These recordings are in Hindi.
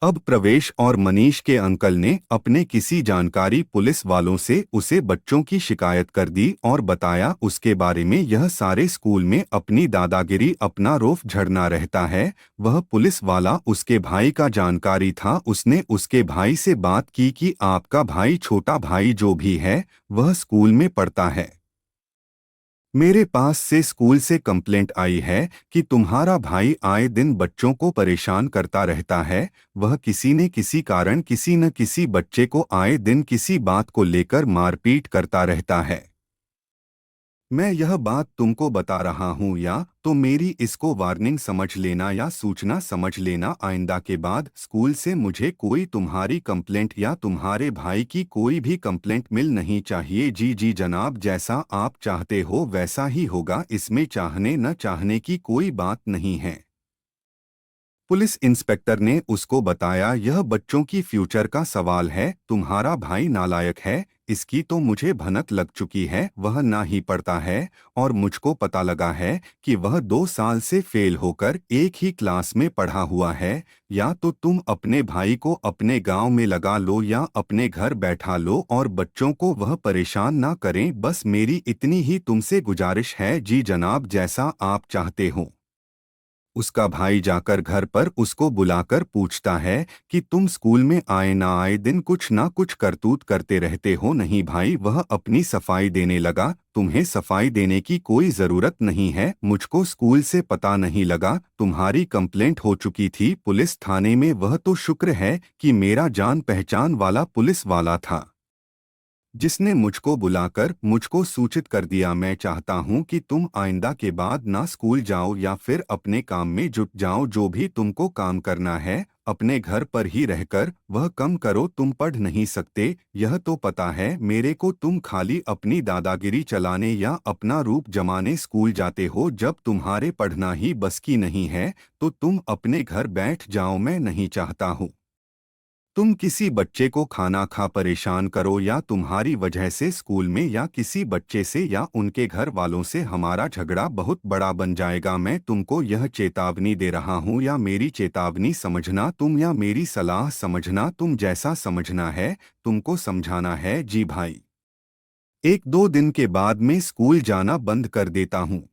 अब प्रवेश और मनीष के अंकल ने अपने किसी जानकारी पुलिस वालों से उसे बच्चों की शिकायत कर दी और बताया उसके बारे में यह सारे स्कूल में अपनी दादागिरी अपना रोफ झड़ना रहता है। वह पुलिस वाला उसके भाई का जानकारी था। उसने उसके भाई से बात की कि आपका भाई छोटा भाई जो भी है वह स्कूल में पढ़ता है। मेरे पास से स्कूल से कंप्लेंट आई है कि तुम्हारा भाई आए दिन बच्चों को परेशान करता रहता है। वह किसी न किसी कारण किसी न किसी बच्चे को आए दिन किसी बात को लेकर मारपीट करता रहता है। मैं यह बात तुमको बता रहा हूँ या तो मेरी इसको वार्निंग समझ लेना या सूचना समझ लेना। आइंदा के बाद स्कूल से मुझे कोई तुम्हारी कंप्लेंट या तुम्हारे भाई की कोई भी कंप्लेंट मिल नहीं चाहिए। जी जी जनाब, जैसा आप चाहते हो वैसा ही होगा, इसमें चाहने न चाहने की कोई बात नहीं है। पुलिस इंस्पेक्टर ने उसको बताया यह बच्चों की फ्यूचर का सवाल है। तुम्हारा भाई नालायक है, इसकी तो मुझे भनक लग चुकी है। वह ना ही पढ़ता है और मुझको पता लगा है कि वह 2 साल से फेल होकर एक ही क्लास में पढ़ा हुआ है। या तो तुम अपने भाई को अपने गांव में लगा लो या अपने घर बैठा लो और बच्चों को वह परेशान ना करें। बस मेरी इतनी ही तुमसे गुजारिश है। जी जनाब, जैसा आप चाहते हो। उसका भाई जाकर घर पर उसको बुलाकर पूछता है कि तुम स्कूल में आए ना आए दिन कुछ ना कुछ करतूत करते रहते हो। नहीं भाई, वह अपनी सफाई देने लगा। तुम्हें सफाई देने की कोई ज़रूरत नहीं है, मुझको स्कूल से पता नहीं लगा। तुम्हारी कंप्लेंट हो चुकी थी पुलिस थाने में। वह तो शुक्र है कि मेरा जान पहचान वाला पुलिस वाला था जिसने मुझको बुलाकर मुझको सूचित कर दिया। मैं चाहता हूं कि तुम आइंदा के बाद ना स्कूल जाओ या फिर अपने काम में जुट जाओ। जो भी तुमको काम करना है अपने घर पर ही रहकर वह कम करो। तुम पढ़ नहीं सकते यह तो पता है मेरे को। तुम खाली अपनी दादागिरी चलाने या अपना रूप जमाने स्कूल जाते हो। जब तुम्हारे पढ़ना ही बस की नहीं है तो तुम अपने घर बैठ जाओ। मैं नहीं चाहता हूँ तुम किसी बच्चे को खाना खा परेशान करो या तुम्हारी वजह से स्कूल में या किसी बच्चे से या उनके घर वालों से हमारा झगड़ा बहुत बड़ा बन जाएगा। मैं तुमको यह चेतावनी दे रहा हूँ, या मेरी चेतावनी समझना तुम या मेरी सलाह समझना तुम। जैसा समझना है तुमको समझाना है। जी भाई, 1-2 दिन के बाद मैं स्कूल जाना बंद कर देता हूँ।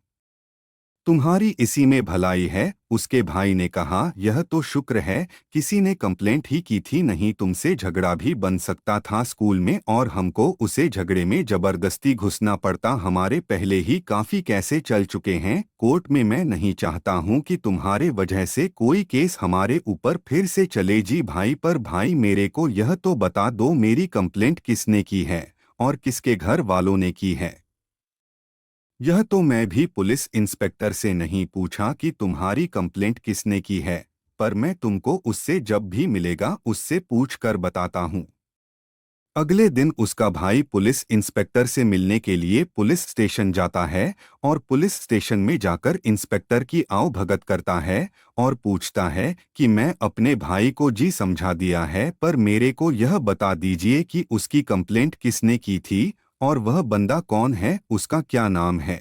तुम्हारी इसी में भलाई है। उसके भाई ने कहा यह तो शुक्र है किसी ने कंप्लेंट ही की थी, नहीं तुमसे झगड़ा भी बन सकता था स्कूल में और हमको उसे झगड़े में जबरदस्ती घुसना पड़ता। हमारे पहले ही काफी कैसे चल चुके हैं कोर्ट में। मैं नहीं चाहता हूं कि तुम्हारे वजह से कोई केस हमारे ऊपर फिर से चले। जी भाई, पर भाई मेरे को यह तो बता दो मेरी कंप्लेंट किसने की है और किसके घर वालों ने की है। यह तो मैं भी पुलिस इंस्पेक्टर से नहीं पूछा कि तुम्हारी कंप्लेंट किसने की है, पर मैं तुमको उससे जब भी मिलेगा उससे पूछ कर बताता हूँ। अगले दिन उसका भाई पुलिस इंस्पेक्टर से मिलने के लिए पुलिस स्टेशन जाता है और पुलिस स्टेशन में जाकर इंस्पेक्टर की आओ भगत करता है और पूछता है कि मैं अपने भाई को जी समझा दिया है, पर मेरे को यह बता दीजिए कि उसकी कंप्लेंट किसने की थी और वह बंदा कौन है, उसका क्या नाम है।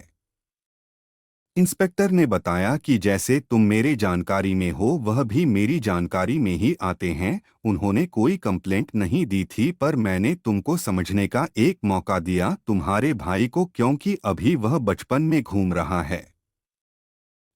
इंस्पेक्टर ने बताया कि जैसे तुम मेरे जानकारी में हो वह भी मेरी जानकारी में ही आते हैं। उन्होंने कोई कंप्लेंट नहीं दी थी, पर मैंने तुमको समझने का एक मौका दिया तुम्हारे भाई को, क्योंकि अभी वह बचपन में घूम रहा है।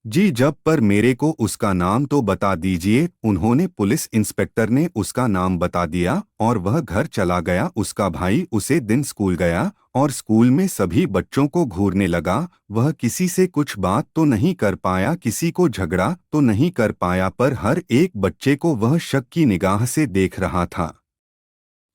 जी जब, पर मेरे को उसका नाम तो बता दीजिए। उन्होंने पुलिस इंस्पेक्टर ने उसका नाम बता दिया और वह घर चला गया। उसका भाई उसे दिन स्कूल गया और स्कूल में सभी बच्चों को घूरने लगा। वह किसी से कुछ बात तो नहीं कर पाया, किसी को झगड़ा तो नहीं कर पाया, पर हर एक बच्चे को वह शक की निगाह से देख रहा था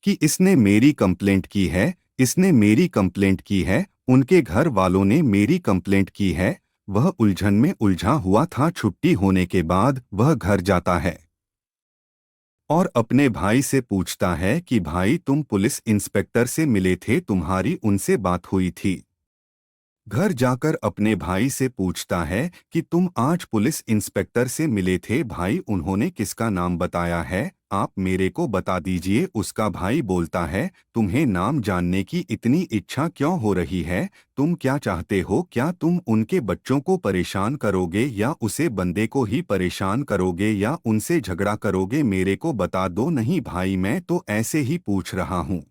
कि इसने मेरी कंप्लेंट की है, इसने मेरी कंप्लेंट की है, उनके घर वालों ने मेरी कंप्लेंट की है। वह उलझन में उलझा हुआ था। छुट्टी होने के बाद वह घर जाता है और अपने भाई से पूछता है कि भाई तुम पुलिस इंस्पेक्टर से मिले थे, तुम्हारी उनसे बात हुई थी। घर जाकर अपने भाई से पूछता है कि तुम आज पुलिस इंस्पेक्टर से मिले थे भाई, उन्होंने किसका नाम बताया है, आप मेरे को बता दीजिए। उसका भाई बोलता है, तुम्हें नाम जानने की इतनी इच्छा क्यों हो रही है, तुम क्या चाहते हो, क्या तुम उनके बच्चों को परेशान करोगे या उसे बंदे को ही परेशान करोगे या उनसे झगड़ा करोगे, मेरे को बता दो। नहीं भाई, मैं तो ऐसे ही पूछ रहा हूँ,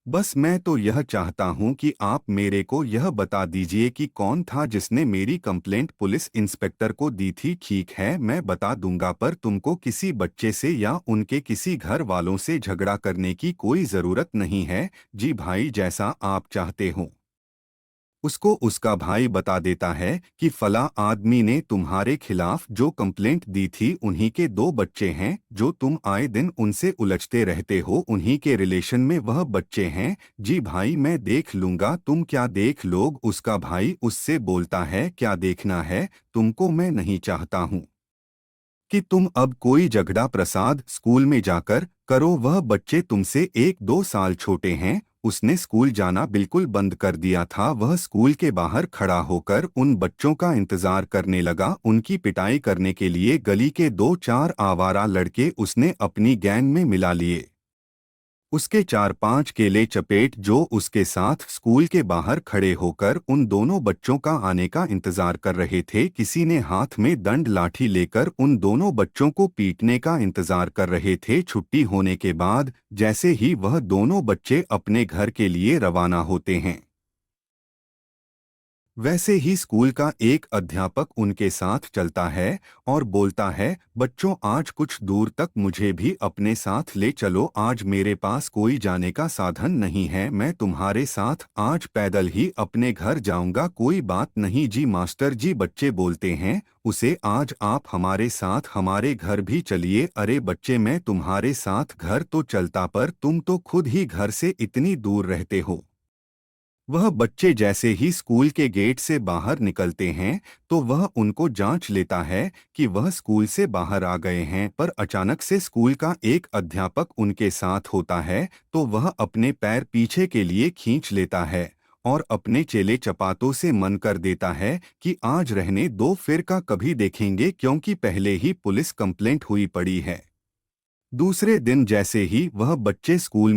बस मैं तो यह चाहता हूं कि आप मेरे को यह बता दीजिए कि कौन था जिसने मेरी कंप्लेंट पुलिस इंस्पेक्टर को दी थी। ठीक है, मैं बता दूंगा, पर तुमको किसी बच्चे से या उनके किसी घर वालों से झगड़ा करने की कोई ज़रूरत नहीं है। जी भाई, जैसा आप चाहते हो। उसको उसका भाई बता देता है कि फला आदमी ने तुम्हारे खिलाफ जो कंप्लेंट दी थी, उन्हीं के दो बच्चे हैं जो तुम आए दिन उनसे उलझते रहते हो, उन्हीं के रिलेशन में वह बच्चे हैं। जी भाई, मैं देख लूंगा, तुम क्या देख लोग। उसका भाई उससे बोलता है, क्या देखना है तुमको, मैं नहीं चाहता हूँ कि तुम अब कोई झगड़ा प्रसाद स्कूल में जाकर करो, वह बच्चे तुमसे 1-2 साल छोटे हैं। उसने स्कूल जाना बिल्कुल बंद कर दिया था, वह स्कूल के बाहर खड़ा होकर उन बच्चों का इंतजार करने लगा, उनकी पिटाई करने के लिए गली के 2-4 आवारा लड़के उसने अपनी गैंग में मिला लिए। उसके 4-5 केले चपेट जो उसके साथ स्कूल के बाहर खड़े होकर उन दोनों बच्चों का आने का इंतजार कर रहे थे, किसी ने हाथ में दंड लाठी लेकर उन दोनों बच्चों को पीटने का इंतजार कर रहे थे। छुट्टी होने के बाद जैसे ही वह दोनों बच्चे अपने घर के लिए रवाना होते हैं, वैसे ही स्कूल का एक अध्यापक उनके साथ चलता है और बोलता है, बच्चों आज कुछ दूर तक मुझे भी अपने साथ ले चलो, आज मेरे पास कोई जाने का साधन नहीं है, मैं तुम्हारे साथ आज पैदल ही अपने घर जाऊंगा। कोई बात नहीं जी मास्टर जी, बच्चे बोलते हैं उसे, आज आप हमारे साथ हमारे घर भी चलिए। अरे बच्चे, मैं तुम्हारे साथ घर तो चलता, पर तुम तो खुद ही घर से इतनी दूर रहते हो। वह बच्चे जैसे ही स्कूल के गेट से बाहर निकलते हैं तो वह उनको जांच लेता है कि वह स्कूल से बाहर आ गए हैं, पर अचानक से स्कूल का एक अध्यापक उनके साथ होता है तो वह अपने पैर पीछे के लिए खींच लेता है और अपने चेले चपातों से मन कर देता है कि आज रहने दो, फिर का कभी देखेंगे, क्योंकि पहले ही पुलिस कंप्लेंट हुई पड़ी है। दूसरे दिन जैसे ही वह बच्चे स्कूल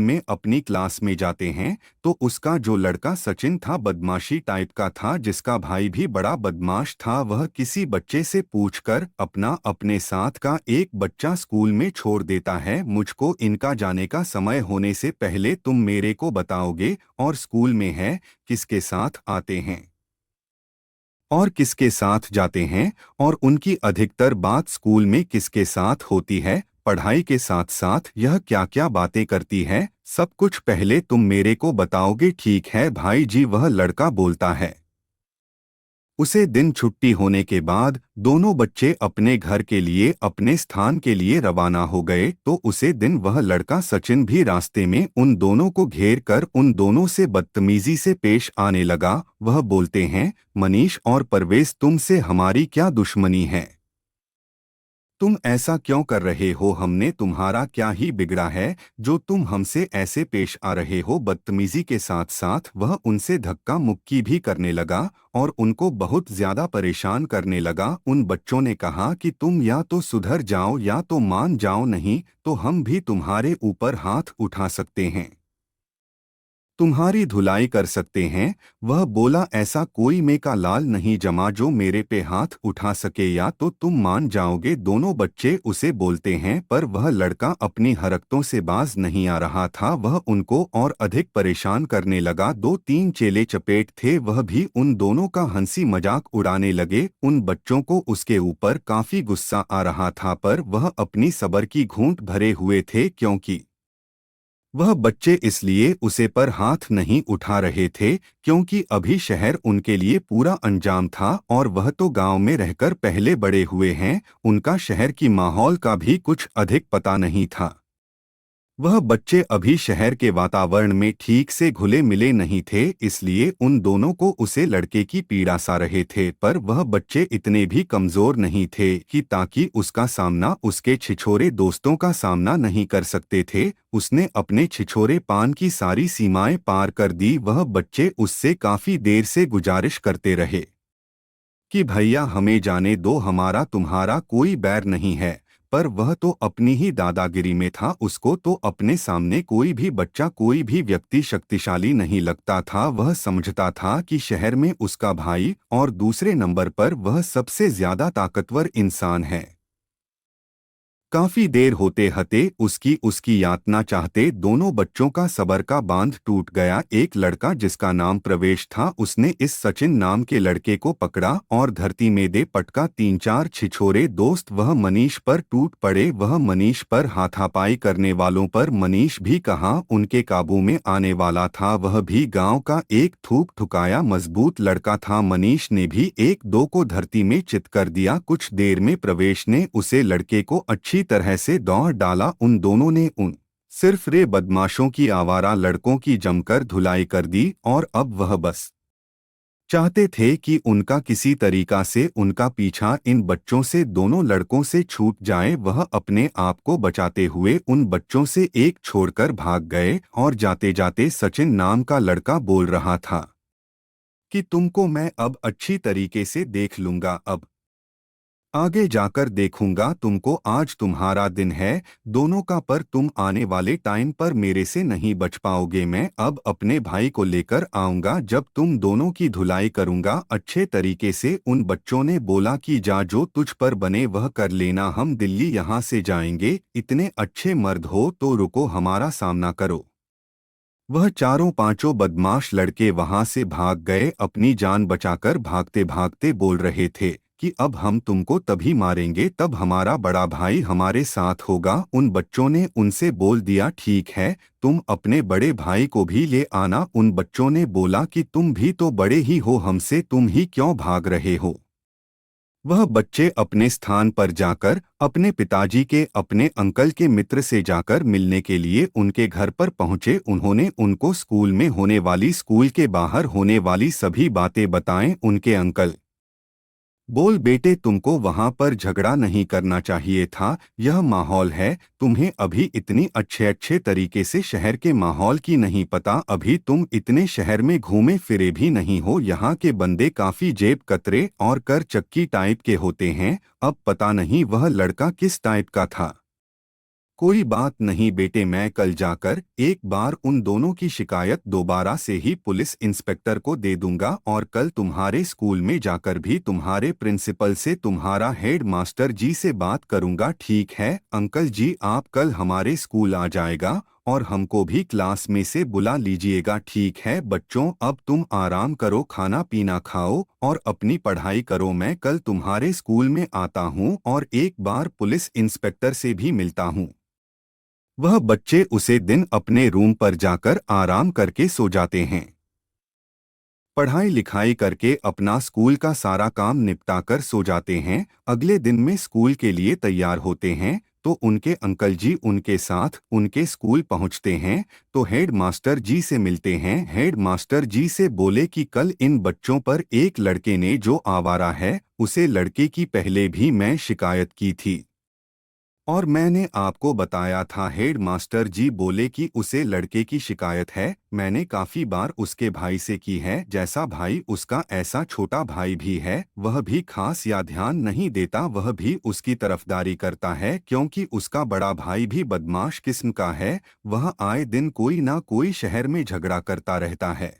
में अपनी क्लास में जाते हैं तो उसका जो लड़का सचिन था, बदमाशी टाइप का था, जिसका भाई भी बड़ा बदमाश था, वह किसी बच्चे से पूछकर अपने साथ का एक बच्चा स्कूल में छोड़ देता है। मुझको इनका जाने का समय होने से पहले तुम मेरे को बताओगे, और स्कूल में है किसके साथ आते हैं और किसके साथ जाते हैं, और उनकी अधिकतर बात स्कूल में किसके साथ होती है, पढ़ाई के साथ साथ यह क्या क्या बातें करती है, सब कुछ पहले तुम मेरे को बताओगे। ठीक है भाई जी, वह लड़का बोलता है। उसे दिन छुट्टी होने के बाद दोनों बच्चे अपने घर के लिए अपने स्थान के लिए रवाना हो गए तो उसे दिन वह लड़का सचिन भी रास्ते में उन दोनों को घेर कर उन दोनों से बदतमीजी से पेश आने लगा। वह बोलते हैं, मनीष और परवेज, तुमसे हमारी क्या दुश्मनी है, तुम ऐसा क्यों कर रहे हो, हमने तुम्हारा क्या ही बिगड़ा है जो तुम हमसे ऐसे पेश आ रहे हो। बदतमीजी के साथ साथ वह उनसे धक्का मुक्की भी करने लगा और उनको बहुत ज्यादा परेशान करने लगा। उन बच्चों ने कहा कि तुम या तो सुधर जाओ या तो मान जाओ, नहीं तो हम भी तुम्हारे ऊपर हाथ उठा सकते हैं, तुम्हारी धुलाई कर सकते हैं। वह बोला, ऐसा कोई में का लाल नहीं जमा जो मेरे पे हाथ उठा सके, या तो तुम मान जाओगे। दोनों बच्चे उसे बोलते हैं, पर वह लड़का अपनी हरकतों से बाज नहीं आ रहा था, वह उनको और अधिक परेशान करने लगा। 2-3 चेले चपेट थे, वह भी उन दोनों का हंसी मजाक उड़ाने लगे। उन बच्चों को उसके ऊपर काफी गुस्सा आ रहा था, पर वह अपनी सब्र की घूंट भरे हुए थे, क्योंकि वह बच्चे इसलिए उसे पर हाथ नहीं उठा रहे थे क्योंकि अभी शहर उनके लिए पूरा अनजान था और वह तो गांव में रहकर पहले बड़े हुए हैं, उनका शहर की माहौल का भी कुछ अधिक पता नहीं था। वह बच्चे अभी शहर के वातावरण में ठीक से घुले मिले नहीं थे, इसलिए उन दोनों को उसे लड़के की पीड़ा सा रहे थे। पर वह बच्चे इतने भी कमजोर नहीं थे कि ताकि उसका सामना उसके छिछोरे दोस्तों का सामना नहीं कर सकते थे। उसने अपने छिछोरे पान की सारी सीमाएं पार कर दी। वह बच्चे उससे काफी देर से गुजारिश करते रहे कि भैया हमें जाने दो, हमारा तुम्हारा कोई बैर नहीं है। पर वह तो अपनी ही दादागिरी में था। उसको तो अपने सामने कोई भी बच्चा, कोई भी व्यक्ति शक्तिशाली नहीं लगता था। वह समझता था कि शहर में उसका भाई और दूसरे नंबर पर वह सबसे ज्यादा ताकतवर इंसान है। काफी देर होते हते उसकी उसकी यातना चाहते दोनों बच्चों का सबर का बांध टूट गया। एक लड़का जिसका नाम प्रवेश था, उसने इस सचिन नाम के लड़के को पकड़ा और धरती में दे पटका। तीन चार छिछोरे दोस्त वह मनीष पर टूट पड़े। वह मनीष पर हाथापाई करने वालों पर मनीष भी कहाँ उनके काबू में आने वाला था। वह भी गांव का एक थूक ठुकाया मजबूत लड़का था। मनीष ने भी एक दो को धरती में चित कर दिया। कुछ देर में प्रवेश ने उसे लड़के को अच्छी तरह से दौड़ डाला। उन दोनों ने उन सिर्फ रे बदमाशों की, आवारा लड़कों की जमकर धुलाई कर दी। और अब वह बस चाहते थे कि उनका किसी तरीका से उनका पीछा इन बच्चों से, दोनों लड़कों से छूट जाए। वह अपने आप को बचाते हुए उन बच्चों से एक छोड़कर भाग गए और जाते जाते सचिन नाम का लड़का बोल रहा था कि तुमको मैं अब अच्छी तरीके से देख लूंगा, अब आगे जाकर देखूंगा तुमको। आज तुम्हारा दिन है दोनों का, पर तुम आने वाले टाइम पर मेरे से नहीं बच पाओगे। मैं अब अपने भाई को लेकर आऊंगा, जब तुम दोनों की धुलाई करूंगा अच्छे तरीके से। उन बच्चों ने बोला कि जा, जो तुझ पर बने वह कर लेना, हम दिल्ली यहाँ से जाएंगे। इतने अच्छे मर्द हो तो रुको, हमारा सामना करो। वह चारों पांचों बदमाश लड़के वहां से भाग गए। अपनी जान बचाकर भागते भागते बोल रहे थे कि अब हम तुमको तभी मारेंगे तब हमारा बड़ा भाई हमारे साथ होगा। उन बच्चों ने उनसे बोल दिया ठीक है, तुम अपने बड़े भाई को भी ले आना। उन बच्चों ने बोला कि तुम भी तो बड़े ही हो हमसे, तुम ही क्यों भाग रहे हो। वह बच्चे अपने स्थान पर जाकर अपने पिताजी के, अपने अंकल के मित्र से जाकर मिलने के लिए उनके घर पर पहुंचे। उन्होंने उनको स्कूल में होने वाली, स्कूल के बाहर होने वाली सभी बातें बताएं। उनके अंकल बोल, बेटे तुमको वहां पर झगड़ा नहीं करना चाहिए था, यह माहौल है। तुम्हें अभी इतनी अच्छे अच्छे तरीके से शहर के माहौल की नहीं पता, अभी तुम इतने शहर में घूमे फिरे भी नहीं हो। यहाँ के बंदे काफी जेब कतरे और कर चक्की टाइप के होते हैं। अब पता नहीं वह लड़का किस टाइप का था। कोई बात नहीं बेटे, मैं कल जाकर एक बार उन दोनों की शिकायत दोबारा से ही पुलिस इंस्पेक्टर को दे दूंगा, और कल तुम्हारे स्कूल में जाकर भी तुम्हारे प्रिंसिपल से, तुम्हारा हेड मास्टर जी से बात करूंगा। ठीक है अंकल जी, आप कल हमारे स्कूल आ जाएगा और हमको भी क्लास में से बुला लीजिएगा। ठीक है बच्चों, अब तुम आराम करो, खाना पीना खाओ और अपनी पढ़ाई करो। मैं कल तुम्हारे स्कूल में आता हूँ और एक बार पुलिस इंस्पेक्टर से भी मिलता हूँ। वह बच्चे उसे दिन अपने रूम पर जाकर आराम करके सो जाते हैं। पढ़ाई लिखाई करके अपना स्कूल का सारा काम निपटाकर सो जाते हैं। अगले दिन में स्कूल के लिए तैयार होते हैं तो उनके अंकल जी उनके साथ उनके स्कूल पहुंचते हैं तो हेड मास्टर जी से मिलते हैं। हेड मास्टर जी से बोले कि कल इन बच्चों पर एक लड़के ने, जो आवारा है, उसे लड़के की पहले भी मैं शिकायत की थी और मैंने आपको बताया था। हेड मास्टर जी बोले कि उसे लड़के की शिकायत है, मैंने काफी बार उसके भाई से की है। जैसा भाई उसका ऐसा छोटा भाई भी है, वह भी खास या ध्यान नहीं देता, वह भी उसकी तरफदारी करता है क्योंकि उसका बड़ा भाई भी बदमाश किस्म का है। वह आए दिन कोई ना कोई शहर में झगड़ा करता रहता है।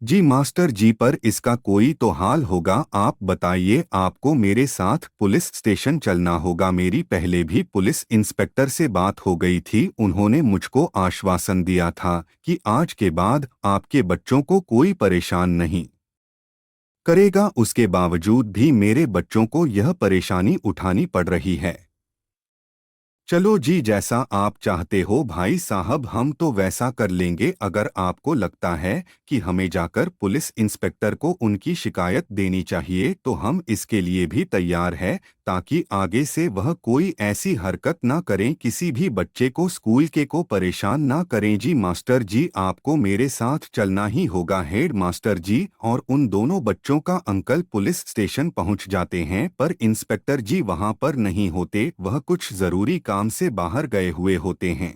जी मास्टर जी, पर इसका कोई तो हाल होगा, आप बताइए। आपको मेरे साथ पुलिस स्टेशन चलना होगा। मेरी पहले भी पुलिस इंस्पेक्टर से बात हो गई थी, उन्होंने मुझको आश्वासन दिया था कि आज के बाद आपके बच्चों को कोई परेशान नहीं करेगा। उसके बावजूद भी मेरे बच्चों को यह परेशानी उठानी पड़ रही है। चलो जी, जैसा आप चाहते हो भाई साहब, हम तो वैसा कर लेंगे। अगर आपको लगता है कि हमें जाकर पुलिस इंस्पेक्टर को उनकी शिकायत देनी चाहिए तो हम इसके लिए भी तैयार है, ताकि आगे से वह कोई ऐसी हरकत ना करें, किसी भी बच्चे को स्कूल के को परेशान ना करें। जी मास्टर जी, आपको मेरे साथ चलना ही होगा। हेड मास्टर जी और उन दोनों बच्चों का अंकल पुलिस स्टेशन पहुंच जाते हैं, पर इंस्पेक्टर जी वहां पर नहीं होते, वह कुछ जरूरी काम से बाहर गए हुए होते हैं।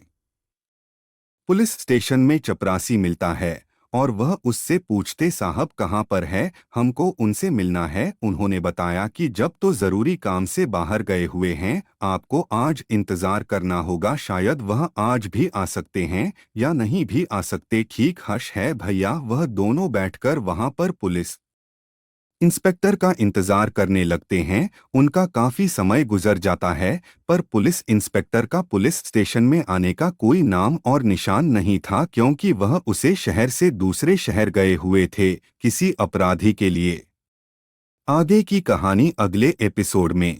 पुलिस स्टेशन में चपरासी मिलता है और वह उससे पूछते, साहब कहाँ पर है, हमको उनसे मिलना है। उन्होंने बताया कि जब तो जरूरी काम से बाहर गए हुए हैं, आपको आज इंतजार करना होगा, शायद वह आज भी आ सकते हैं या नहीं भी आ सकते। ठीक हश है भैया। वह दोनों बैठकर वहां पर पुलिस इंस्पेक्टर का इंतजार करने लगते हैं। उनका काफी समय गुजर जाता है, पर पुलिस इंस्पेक्टर का पुलिस स्टेशन में आने का कोई नाम और निशान नहीं था, क्योंकि वह उसे शहर से दूसरे शहर गए हुए थे किसी अपराधी के लिए। आगे की कहानी अगले एपिसोड में।